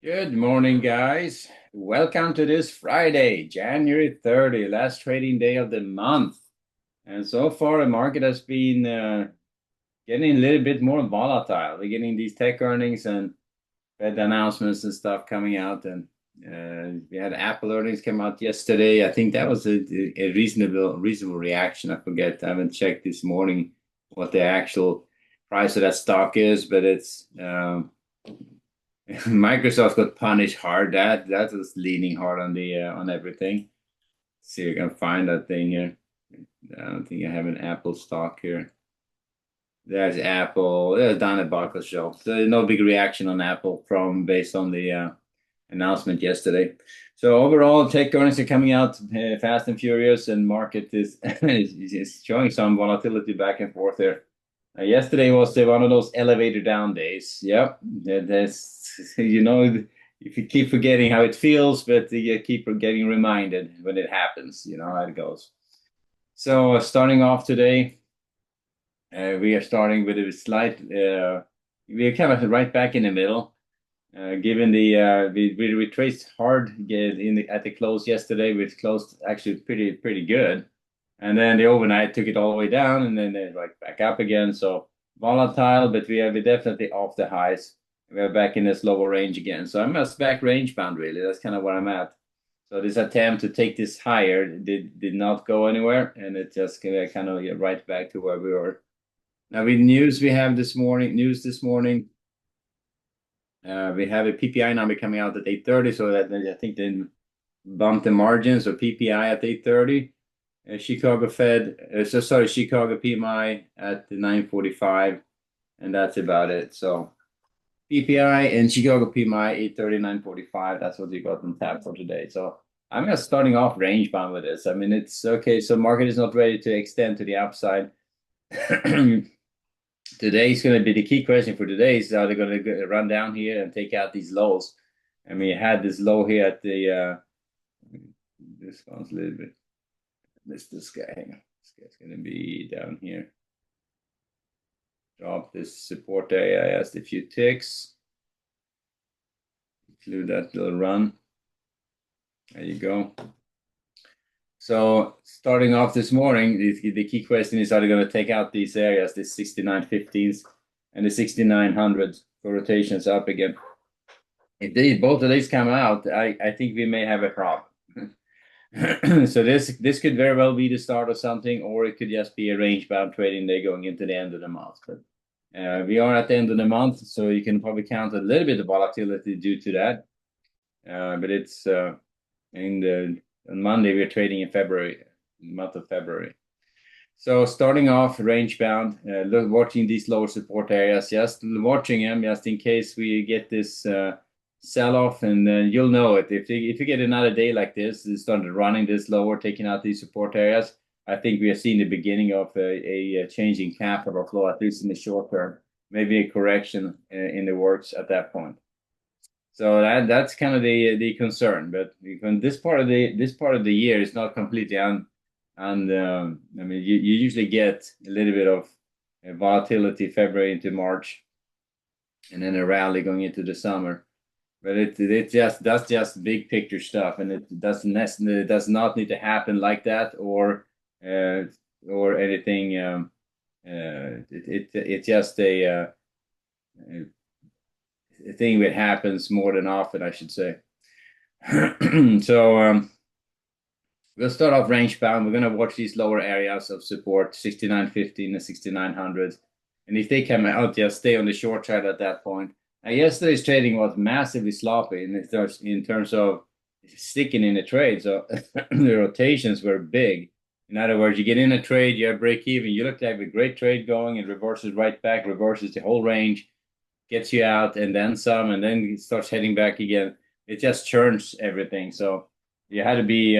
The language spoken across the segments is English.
Good morning, guys. Welcome to this Friday, January 30, last trading day of the month. And so far, the market has been getting a little bit more volatile. We're getting these tech earnings and Fed announcements and stuff coming out. And we had Apple earnings come out yesterday. I think that was a reasonable reaction. I forget. I haven't checked this morning what the actual price of that stock is, but it's Microsoft got punished hard. That was leaning hard on the on everything. See if I can find that thing here. I don't think I have an Apple stock here. There's Apple. There's down at Barclays show. So no big reaction on Apple from based on the announcement yesterday. So overall, tech earnings are coming out fast and furious, and market is showing some volatility back and forth there. Yesterday was one of those elevator down days. Yep, that's if you keep forgetting how it feels, but you keep getting reminded when it happens. You know how it goes. So starting off today, we are starting with a slight. We are kind of right back in the middle. Given the we retraced hard at the close yesterday, which closed actually pretty good. And then the overnight took it all the way down and then right back up again. So volatile, but we are definitely off the highs. We're back in this lower range again. So I'm just back range bound really. That's kind of where I'm at. So this attempt to take this higher did not go anywhere, and it just kind of get right back to where we were. Now with news we have this morning, we have a PPI number coming out at 8:30, so that I think they bumped the margins or PPI at 8:30. Chicago Chicago PMI at 9:45, and that's about it. So PPI and Chicago PMI 8:30, 9:45. That's what you got on tap for today. So I'm just starting off range bound with this. I mean, it's okay. So market is not ready to extend to the upside. Today's going to be the key question for today is how they're going to run down here and take out these lows. I mean, you had this low here at the this one's a little bit. This guy. Hang on. This guy's going to be down here. Drop this support area. I asked a few ticks. Include that little run. There you go. So starting off this morning, the key question is, are they going to take out these areas, the 69.15s and the 6900s for rotations up again? If both of these come out, I think we may have a problem. So this could very well be the start of something, or it could just be a range bound trading day going into the end of the month. But we are at the end of the month, so you can probably count a little bit of volatility due to that. But it's on Monday we're trading in February, month of February. So starting off range bound, watching these lower support areas, just watching them just in case we get this sell off, and you'll know it if you get another day like this, it started running this lower, taking out these support areas. I think we are seeing the beginning of a changing capital flow, at least in the short term. Maybe a correction in the works at that point. So that's kind of the concern. But when this part of the year is not completely I mean, you usually get a little bit of volatility February into March, and then a rally going into the summer. But that's just big picture stuff, and it does not need to happen like that or anything. It's just a thing that happens more than often, I should say. So we'll start off range bound. We're going to watch these lower areas of support, 69.15 and 6900, and if they come out, just stay on the short side at that point. Now, yesterday's trading was massively sloppy in terms of sticking in the trade. So the rotations were big. In other words, you get in a trade, you have break even, you look to have a great trade going, it reverses right back, reverses the whole range, gets you out, and then some, and then it starts heading back again. It just churns everything. So you had to be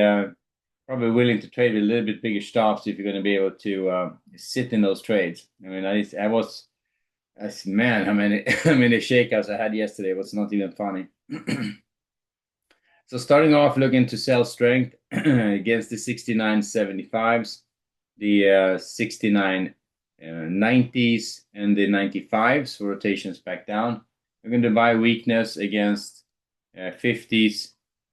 probably willing to trade with a little bit bigger stops if you're going to be able to sit in those trades. I mean, man, how many shakeouts I had yesterday was not even funny. So starting off, looking to sell strength against the 69.75s, the 69.90s, and the 95s for rotations back down. We're going to buy weakness against 50s,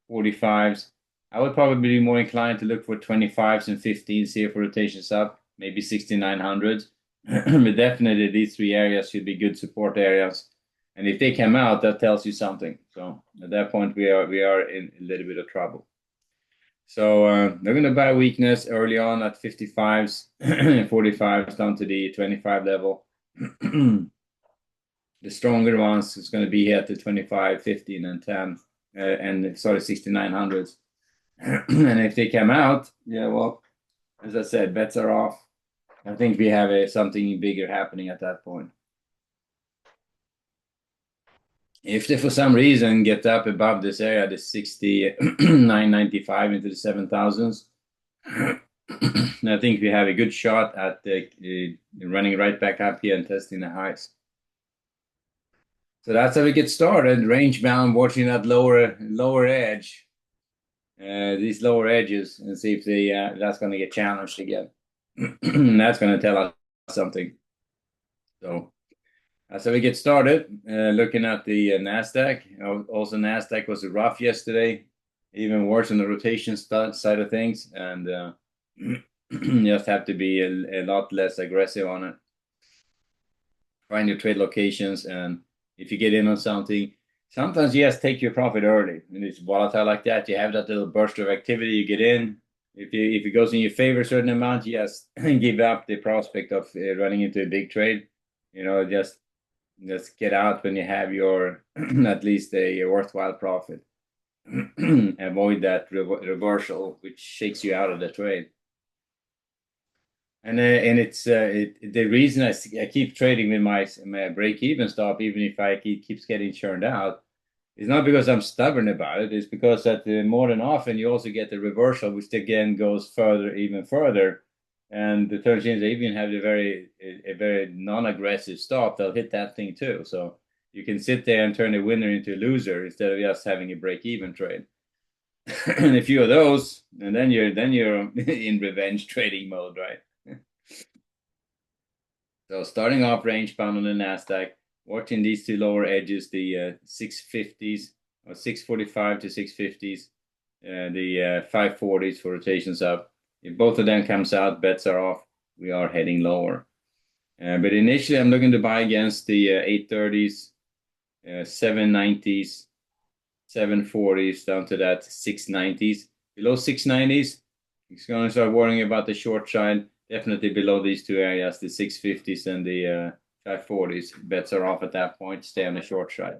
45s. I would probably be more inclined to look for 25s and 15s here for rotations up, maybe 6900s. But definitely these three areas should be good support areas. And if they come out, that tells you something. So at that point, we are in a little bit of trouble. So they're going to buy weakness early on at 55s and 45s down to the 25 level. The stronger ones is going to be here at the 25, 15, and 10, and sorry, 6900s. And if they come out, yeah, well, as I said, bets are off. I think we have something bigger happening at that point. If they, for some reason, get up above this area, the 69.95 into the 7,000s, I think we have a good shot at running right back up here and testing the highs. So that's how we get started. Range bound, watching that lower edge, these lower edges, and see if that's going to get challenged again. That's going to tell us something. So that's how we get started. Looking at the Nasdaq. Also, Nasdaq was rough yesterday, even worse on the rotation side of things, and you just have to be a lot less aggressive on it. Find your trade locations, and if you get in on something, sometimes you just take your profit early. When it's volatile like that, you have that little burst of activity, you get in. If it goes in your favor a certain amount, you just give up the prospect of running into a big trade. Just get out when you have your at least a worthwhile profit. Avoid that reversal, which shakes you out of the trade. And it's the reason I keep trading with my break-even stop, even if I keeps getting churned out, is not because I'm stubborn about it. It's because that more than often you also get the reversal, which again goes even further. And the third chance, they even have a very non-aggressive stop. They'll hit that thing too. So you can sit there and turn a winner into a loser instead of just having a break-even trade. And a few of those, and then you're in revenge trading mode, right? So starting off range bound on the Nasdaq, watching these two lower edges, the 650s or 645 to 650s, the 540s for rotations up. If both of them comes out, bets are off. We are heading lower. But initially, I'm looking to buy against the 830s, 790s, 740s down to that 690s. Below 690s, it's going to start worrying about the short side. Definitely below these two areas, the 650s and the 540s. Bets are off at that point. Stay on the short side.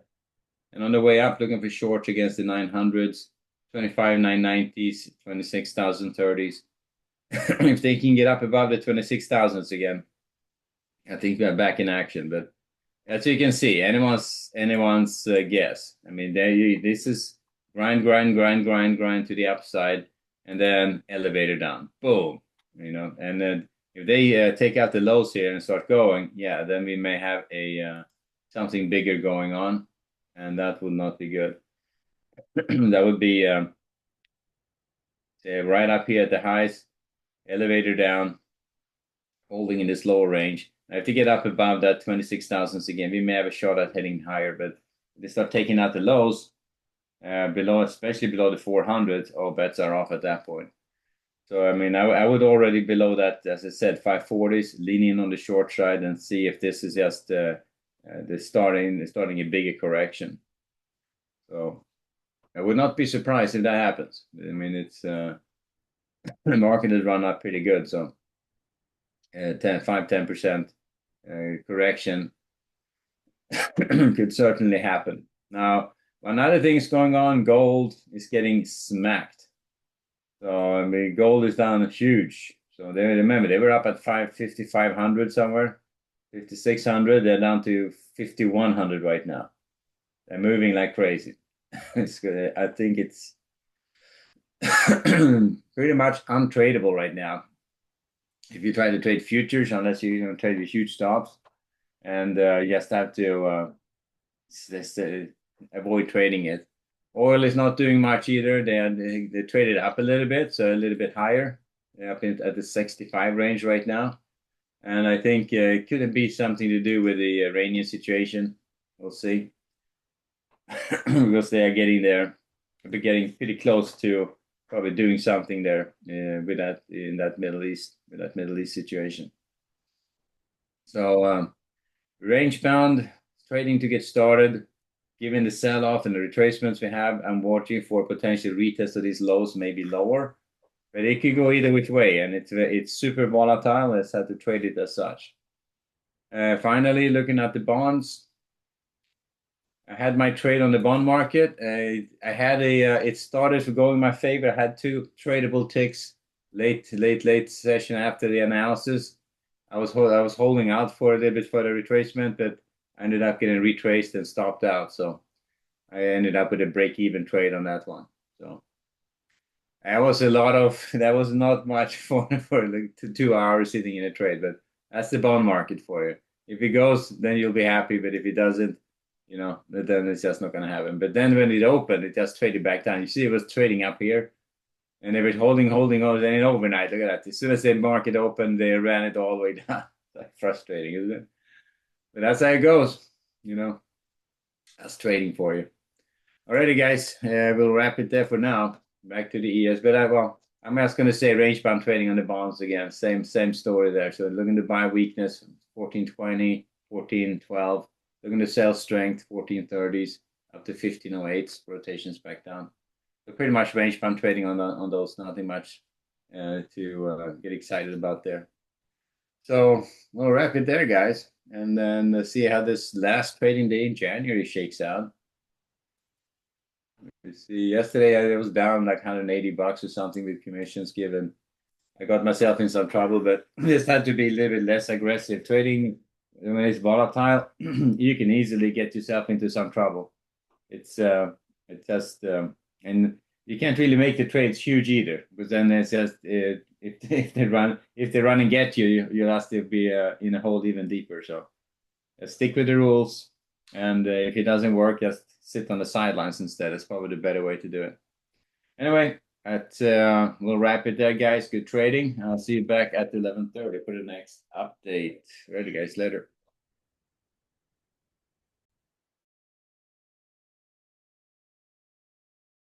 And on the way up, looking for shorts against the 900s, 25 990s, 26,030s. If they can get up above the 26,000s again, I think we are back in action. But as you can see, anyone's guess. I mean, this is grind to the upside, and then elevator down. Boom. And then if they take out the lows here and start going, yeah, then we may have something bigger going on, and that would not be good. That would be say right up here at the highs, elevator down, holding in this lower range. Now, if they get up above that 26,000s again, we may have a shot at heading higher, but if they start taking out the lows below, especially below the 400s, all bets are off at that point. So, I mean, I would already below that, as I said, 540s, leaning on the short side and see if this is just starting a bigger correction. So I would not be surprised if that happens. I mean, it's the market has run up pretty good, so 5-10% correction could certainly happen. Now, another thing is going on, gold is getting smacked. So, I mean, gold is down huge. So remember, they were up at 550, 500 somewhere, 5,600. They're down to 5,100 right now. They're moving like crazy. I think it's pretty much untradeable right now. If you try to trade futures, unless you trade with huge stops, and you just have to avoid trading it. Oil is not doing much either. They traded up a little bit, so a little bit higher. They're up at the 65 range right now. And I think it could be something to do with the Iranian situation. We'll see. because they are getting there, they're getting pretty close to probably doing something there with that in that Middle East situation. So range bound trading to get started. Given the sell-off and the retracements we have, I'm watching for potential retest of these lows, maybe lower. But it could go either which way, and it's super volatile. Let's have to trade it as such. Finally, looking at the bonds, I had my trade on the bond market. I had it started to go in my favor. I had two tradable ticks late session after the analysis. I was holding out for a little bit for the retracement, but I ended up getting retraced and stopped out. So I ended up with a break-even trade on that one. So that was not much for like 2 hours sitting in a trade, but that's the bond market for you. If it goes, then you'll be happy, but if it doesn't, then it's just not going to happen. But then when it opened, it just traded back down. You see, it was trading up here, and it was holding, then it overnight. Look at that. As soon as the market opened, they ran it all the way down. Like frustrating, isn't it? But that's how it goes. That's trading for you. Alrighty, guys, we'll wrap it there for now. Back to the ES, but I'm just going to say range bound trading on the bonds again. Same story there. So looking to buy weakness 1420, 1412. Looking to sell strength 1430s up to 1508s. Rotations back down. So pretty much range bound trading on those. Nothing much to get excited about there. So we'll wrap it there, guys, and then see how this last trading day in January shakes out. You see, yesterday I was down like $180 or something with commissions given. I got myself in some trouble, but just had to be a little bit less aggressive. Trading when it's volatile, you can easily get yourself into some trouble. It's just and you can't really make the trades huge either, because then it's just if they run and get you, you'll have to be in a hole even deeper. So stick with the rules, and if it doesn't work, just sit on the sidelines instead. It's probably the better way to do it. Anyway, we'll wrap it there, guys. Good trading. I'll see you back at 11:30 for the next update. Ready, guys. Later.